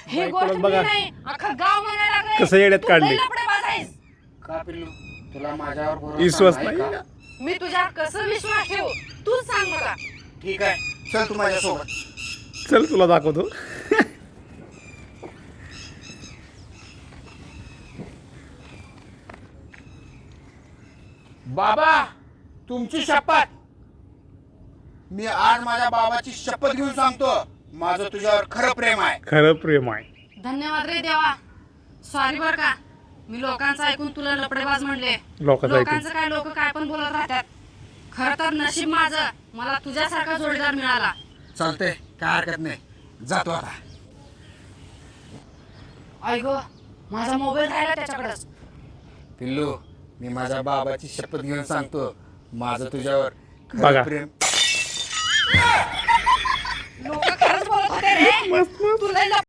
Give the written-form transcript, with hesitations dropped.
हे गोष्ट मी बघा नाही अख्खा गाव म्हणायला लागले कसं येड्यात तू काढली. लय लफडेबाज आहेस. का पिल्लू तुला माझ्यावर विश्वास भरोसा नाही नाही का? का? मी तुझ्यावर कसं विश्वास ठेवू तूच सांग मला. ठीक आहे चल तू माझ्यासोबत. चल तुला दाखवतो. बाबा तुमची शपथ. मी आज माझ्या बाबाची शपथ घेऊन सांगतो माझं तुझ्यावर खरं प्रेम आहे. खरं प्रेम आहे. धन्यवाद रे देवा. सॉरी बर का मी लोकांचं ऐकून तुला लफडेबाज म्हणले. लोकांचं ऐकून. लोकांचं काय लोक काय पण बोलत राहतात. खर तर नशीब माझं मला तुझ्यासारखा जोडीदार मिळाला. चालते काय हरकत नाही जातो आता. ऐक माझा मोबाईल राहिला त्याच्याकडेच. पिल्लू मी माझ्या बाबाची शपथ घेऊन सांगतो माझं तुझ्यावर बघा. खरं प्रेम. लोक खरंच बोलत होते रे. तुला